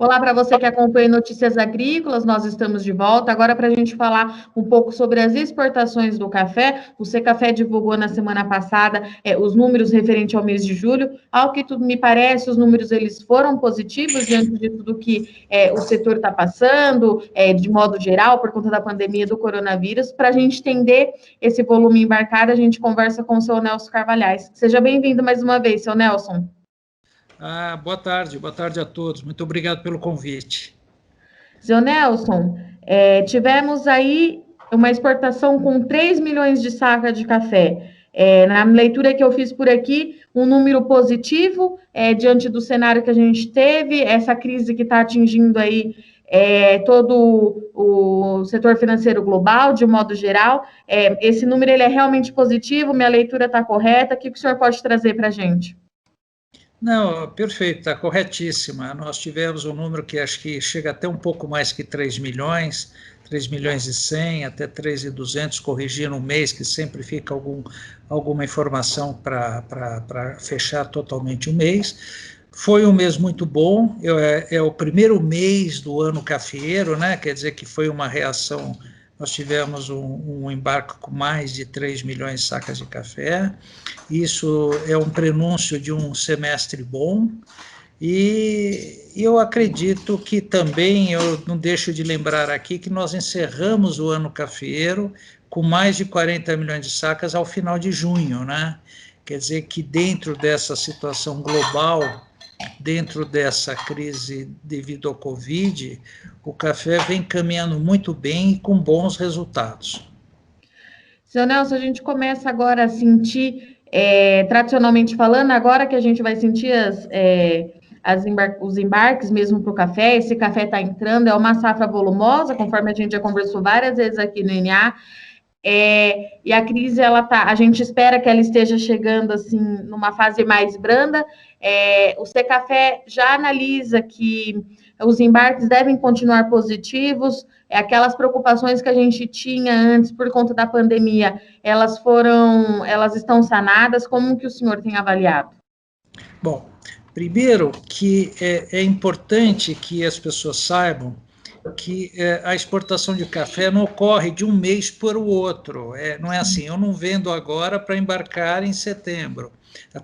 Olá para você que acompanha Notícias Agrícolas, nós estamos de volta agora para a gente falar um pouco sobre as exportações do café. O Secafé divulgou na semana passada os números referentes ao mês de julho. Ao que tudo me parece, os números eles foram positivos diante de tudo que o setor está passando, de modo geral, por conta da pandemia do coronavírus. Para a gente entender esse volume embarcado, a gente conversa com o seu Nelson Carvalhais. Seja bem-vindo mais uma vez, seu Nelson. Boa tarde a todos. Muito obrigado pelo convite. Seu Nelson, tivemos aí uma exportação com 3 milhões de sacas de café. Na leitura que eu fiz por aqui, um número positivo, diante do cenário que a gente teve, essa crise que está atingindo aí todo o setor financeiro global, de um modo geral. Esse número ele é realmente positivo, minha leitura está correta, o que o senhor pode trazer para a gente? Não, perfeito, está corretíssima. Nós tivemos um número que acho que chega até um pouco mais que 3 milhões, 3 milhões e 100, até 3.200, corrigindo um mês, que sempre fica alguma informação para fechar totalmente o mês. Foi um mês muito bom, é o primeiro mês do ano cafeeiro, né? Quer dizer que foi uma reação. Nós tivemos um embarque com mais de 3 milhões de sacas de café. Isso é um prenúncio de um semestre bom. E eu acredito que também, eu não deixo de lembrar aqui, que nós encerramos o ano cafeeiro com mais de 40 milhões de sacas ao final de junho, né? Quer dizer que dentro dessa situação global, dentro dessa crise devido ao Covid, o café vem caminhando muito bem e com bons resultados. Seu Nelson, a gente começa agora a sentir, tradicionalmente falando, agora que a gente vai sentir os embarques mesmo para o café, esse café está entrando, é uma safra volumosa, conforme a gente já conversou várias vezes aqui no NA, e a crise, a gente espera que ela esteja chegando assim numa fase mais branda. O Secafé já analisa que os embarques devem continuar positivos, aquelas preocupações que a gente tinha antes por conta da pandemia, elas estão sanadas. Como que o senhor tem avaliado? Bom, primeiro que é importante que as pessoas saibam que a exportação de café não ocorre de um mês para o outro. Não é assim, eu não vendo agora para embarcar em setembro.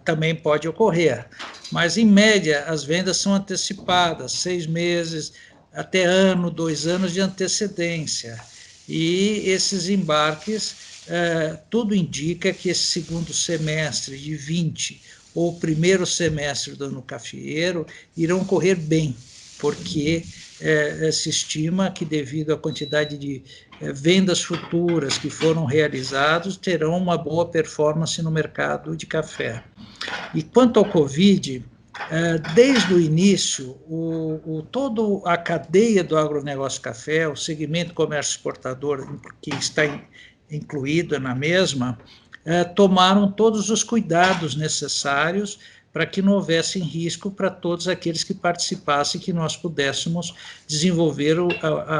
Também pode ocorrer, mas em média as vendas são antecipadas, 6 meses, até ano, 2 anos de antecedência. E esses embarques, tudo indica que esse segundo semestre de 20 ou o primeiro semestre do ano cafeeiro irão correr bem, porque se estima que, devido à quantidade de vendas futuras que foram realizadas, terão uma boa performance no mercado de café. E quanto ao Covid, desde o início, toda a cadeia do agronegócio café, o segmento comércio exportador, que está incluído na mesma, tomaram todos os cuidados necessários para que não houvesse risco para todos aqueles que participassem, que nós pudéssemos desenvolver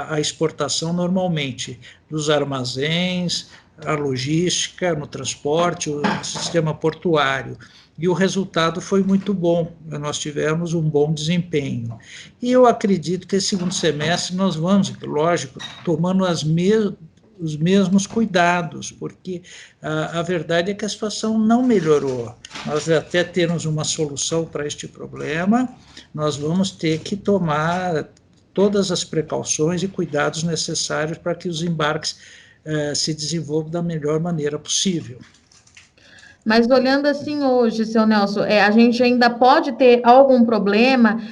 a exportação normalmente, dos armazéns, a logística, no transporte, o sistema portuário. E o resultado foi muito bom, nós tivemos um bom desempenho. E eu acredito que esse segundo semestre nós vamos, lógico, tomando os mesmos cuidados, porque a verdade é que a situação não melhorou. Nós até temos uma solução para este problema, nós vamos ter que tomar todas as precauções e cuidados necessários para que os embarques se desenvolvam da melhor maneira possível. Mas olhando assim hoje, seu Nelson, a gente ainda pode ter algum problema?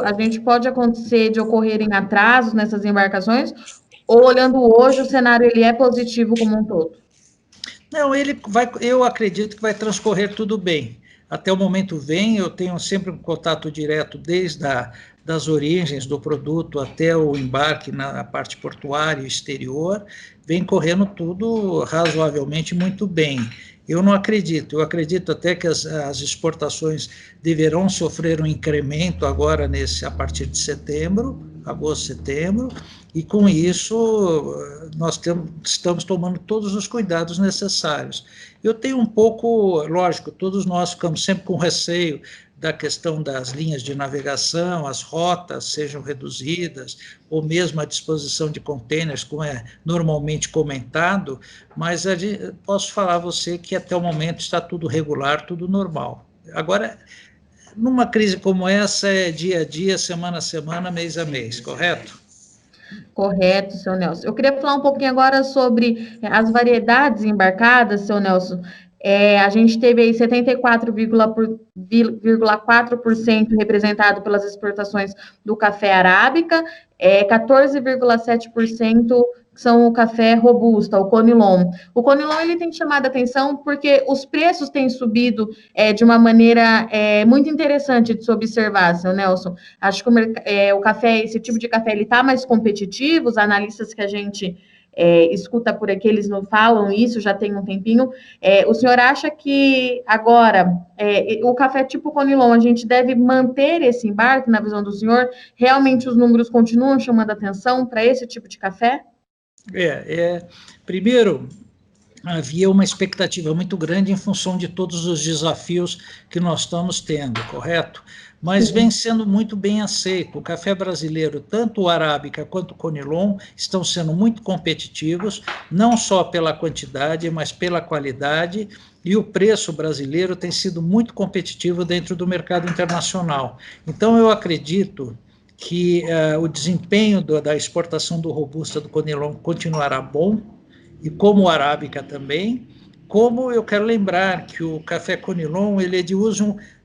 A gente pode acontecer de ocorrerem atrasos nessas embarcações? Ou olhando hoje, o cenário ele é positivo como um todo? Não, eu acredito que vai transcorrer tudo bem. Até o momento vem, eu tenho sempre um contato direto desde das origens do produto até o embarque na parte portuária e exterior, vem correndo tudo razoavelmente muito bem. Eu não acredito, eu acredito até que as exportações deverão sofrer um incremento agora a partir de setembro, agosto, setembro, e com isso nós estamos tomando todos os cuidados necessários. Eu tenho um pouco, lógico, todos nós ficamos sempre com receio da questão das linhas de navegação, as rotas sejam reduzidas, ou mesmo a disposição de containers, como é normalmente comentado, mas posso falar a você que até o momento está tudo regular, tudo normal. Agora, numa crise como essa, é dia a dia, semana a semana, mês a mês, correto? Correto, seu Nelson. Eu queria falar um pouquinho agora sobre as variedades embarcadas, seu Nelson. A gente teve aí 74,4% representado pelas exportações do café arábica, 14,7% são o café robusta, o Conilon. O Conilon ele tem chamado a atenção porque os preços têm subido de uma maneira muito interessante de se observar, seu Nelson. Acho que o café, esse tipo de café, ele está mais competitivo, os analistas que a gente escuta por aqui, eles não falam isso, já tem um tempinho. O senhor acha que agora, o café tipo Conilon, a gente deve manter esse embarque, na visão do senhor? Realmente os números continuam chamando atenção para esse tipo de café? Primeiro, havia uma expectativa muito grande em função de todos os desafios que nós estamos tendo, correto? Mas vem sendo muito bem aceito. O café brasileiro, tanto o arábica quanto o conilon, estão sendo muito competitivos, não só pela quantidade, mas pela qualidade, e o preço brasileiro tem sido muito competitivo dentro do mercado internacional. Então, eu acredito que o desempenho da exportação do robusta do conilon continuará bom, e como o arábica também, como eu quero lembrar que o café conilon ele é de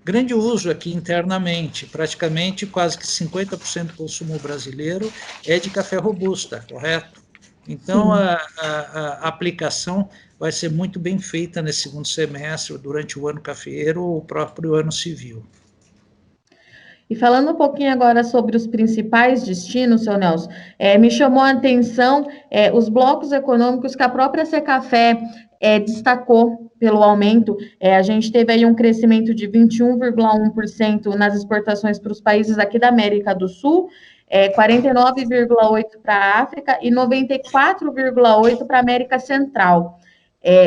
grande uso aqui internamente, praticamente quase que 50% do consumo brasileiro é de café robusta, correto? Então, a aplicação vai ser muito bem feita nesse segundo semestre, durante o ano cafeeiro ou o próprio ano civil. E falando um pouquinho agora sobre os principais destinos, seu Nelson, me chamou a atenção os blocos econômicos que a própria Secafé destacou pelo aumento. A gente teve aí um crescimento de 21,1% nas exportações para os países aqui da América do Sul, 49,8% para a África e 94,8% para a América Central.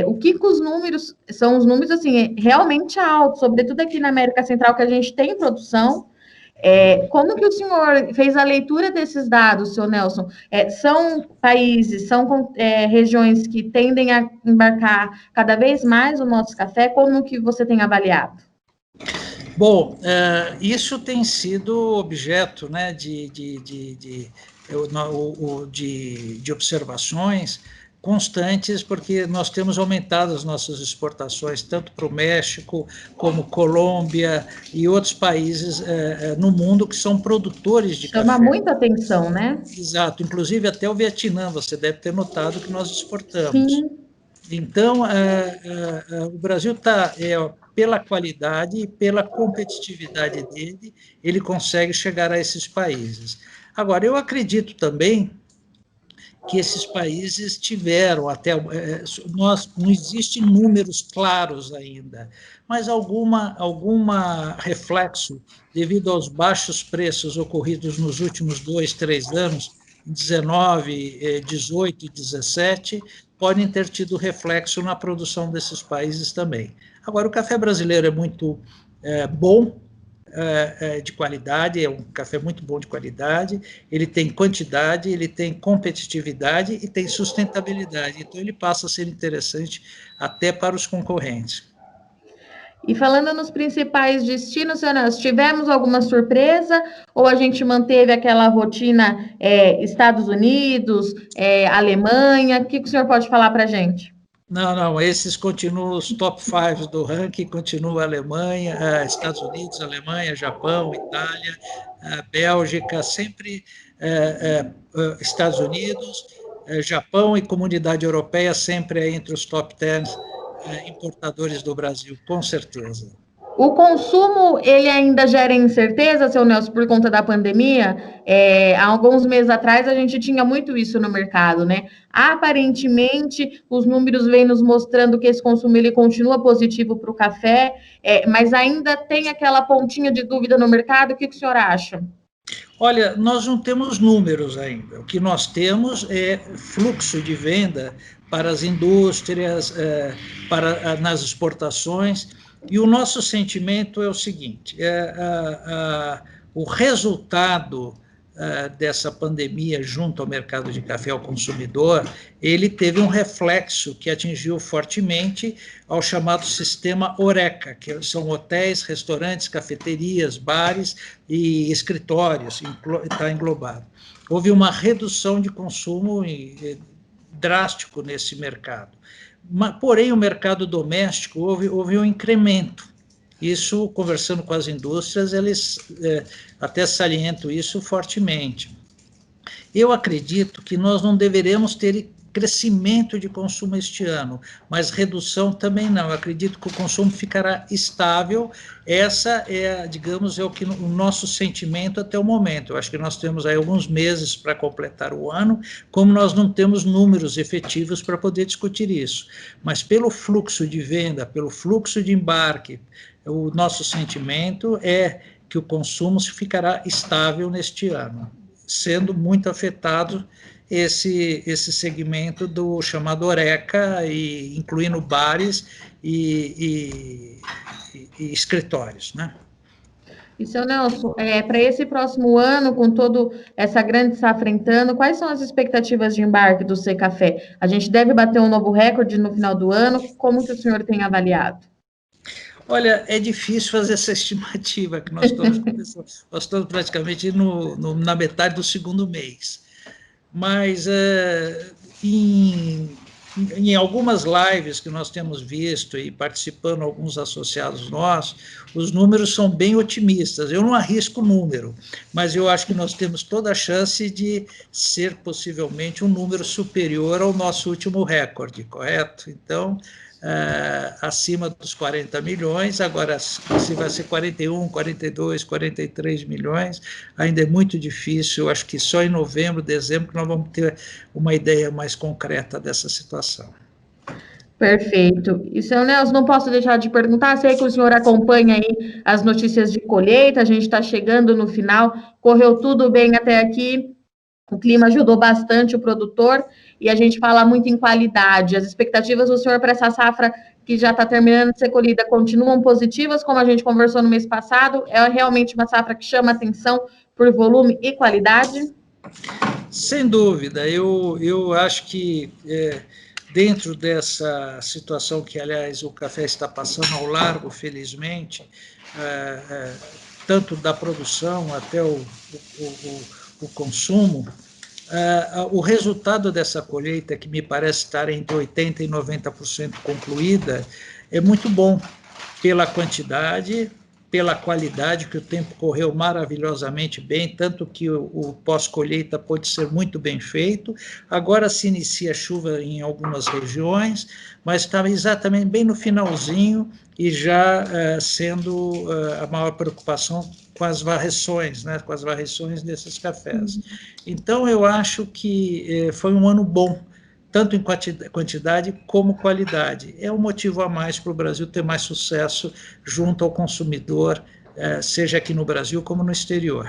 O que os números são os números assim realmente altos, sobretudo aqui na América Central, que a gente tem produção. Como que o senhor fez a leitura desses dados, seu Nelson? São países, são regiões que tendem a embarcar cada vez mais o nosso café? Como que você tem avaliado? Bom, isso tem sido objeto, né, de observações constantes, porque nós temos aumentado as nossas exportações, tanto para o México, como Colômbia e outros países no mundo que são produtores de Chama café. muita atenção, né? Exato, inclusive até o Vietnã, você deve ter notado que nós exportamos. Sim. Então, o Brasil está, pela qualidade e pela competitividade dele, ele consegue chegar a esses países. Agora, eu acredito também que esses países tiveram até não existem números claros ainda, mas alguma reflexo devido aos baixos preços ocorridos nos últimos 2, 3 anos, 19, 18 e 17, podem ter tido reflexo na produção desses países também. Agora, o café brasileiro é muito bom, de qualidade, é um café muito bom de qualidade, ele tem quantidade, ele tem competitividade e tem sustentabilidade, então ele passa a ser interessante até para os concorrentes. E falando nos principais destinos, nós tivemos alguma surpresa ou a gente manteve aquela rotina Estados Unidos, Alemanha? O que o senhor pode falar para a gente? Não, esses continuam os top 5 do ranking, continua a Alemanha, Estados Unidos, Alemanha, Japão, Itália, Bélgica, sempre Estados Unidos, Japão e Comunidade Europeia sempre entre os top 10 importadores do Brasil, com certeza. O consumo, ele ainda gera incerteza, seu Nelson, por conta da pandemia? Há alguns meses atrás, a gente tinha muito isso no mercado, né? Aparentemente, os números vêm nos mostrando que esse consumo ele continua positivo para o café, mas ainda tem aquela pontinha de dúvida no mercado. O que o senhor acha? Olha, nós não temos números ainda. O que nós temos é fluxo de venda para as indústrias, nas exportações, e o nosso sentimento é o seguinte: o resultado dessa pandemia junto ao mercado de café ao consumidor, ele teve um reflexo que atingiu fortemente ao chamado sistema Horeca, que são hotéis, restaurantes, cafeterias, bares e escritórios, está englobado. Houve uma redução de consumo drástico nesse mercado. Porém, o mercado doméstico houve um incremento. Isso, conversando com as indústrias, eles até salientam isso fortemente. Eu acredito que nós não deveremos ter crescimento de consumo este ano, mas redução também não. Eu acredito que o consumo ficará estável. Essa é, digamos, o nosso sentimento até o momento. Eu acho que nós temos aí alguns meses para completar o ano, como nós não temos números efetivos para poder discutir isso. Mas pelo fluxo de venda, pelo fluxo de embarque, o nosso sentimento é que o consumo ficará estável neste ano, sendo muito afetado esse segmento do chamado Horeca, incluindo bares e escritórios, né? E, seu Nelson, para esse próximo ano, com toda essa grande safra entrando, quais são as expectativas de embarque do C Café? A gente deve bater um novo recorde no final do ano? Como que o senhor tem avaliado? Olha, é difícil fazer essa estimativa, que nós estamos praticamente na metade do segundo mês. Mas em algumas lives que nós temos visto e participando alguns associados nossos, os números são bem otimistas. Eu não arrisco o número, mas eu acho que nós temos toda a chance de ser possivelmente um número superior ao nosso último recorde, correto? Então, acima dos 40 milhões, agora se vai ser 41, 42, 43 milhões, ainda é muito difícil, acho que só em novembro, dezembro, que nós vamos ter uma ideia mais concreta dessa situação. Perfeito. E, seu Nelson, não posso deixar de perguntar, sei que o senhor acompanha aí as notícias de colheita, a gente está chegando no final, correu tudo bem até aqui, o clima ajudou bastante o produtor, e a gente fala muito em qualidade. As expectativas do senhor para essa safra que já está terminando de ser colhida continuam positivas, como a gente conversou no mês passado? É realmente uma safra que chama atenção por volume e qualidade? Sem dúvida, eu acho que dentro dessa situação que, aliás, o café está passando ao largo, felizmente, tanto da produção até o consumo, o resultado dessa colheita, que me parece estar entre 80% e 90% concluída, é muito bom pela quantidade, pela qualidade, que o tempo correu maravilhosamente bem, tanto que o pós-colheita pode ser muito bem feito. Agora se inicia chuva em algumas regiões, mas estava exatamente bem no finalzinho e já sendo a maior preocupação com as varreções, né, com as varreções desses cafés. Então, eu acho que foi um ano bom, tanto em quantidade como qualidade. É um motivo a mais para o Brasil ter mais sucesso junto ao consumidor, seja aqui no Brasil como no exterior.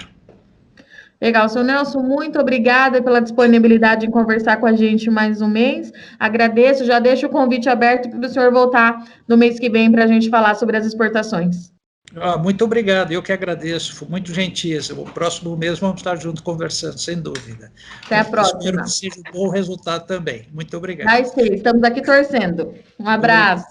Legal, seu Nelson, muito obrigada pela disponibilidade em conversar com a gente mais um mês. Agradeço, já deixo o convite aberto para o senhor voltar no mês que vem para a gente falar sobre as exportações. Muito obrigado, eu que agradeço, foi muito gentil. O próximo mês vamos estar juntos conversando, sem dúvida. Até a próxima. Espero que seja um bom resultado também. Muito obrigado. Vai ser, estamos aqui torcendo. Um abraço.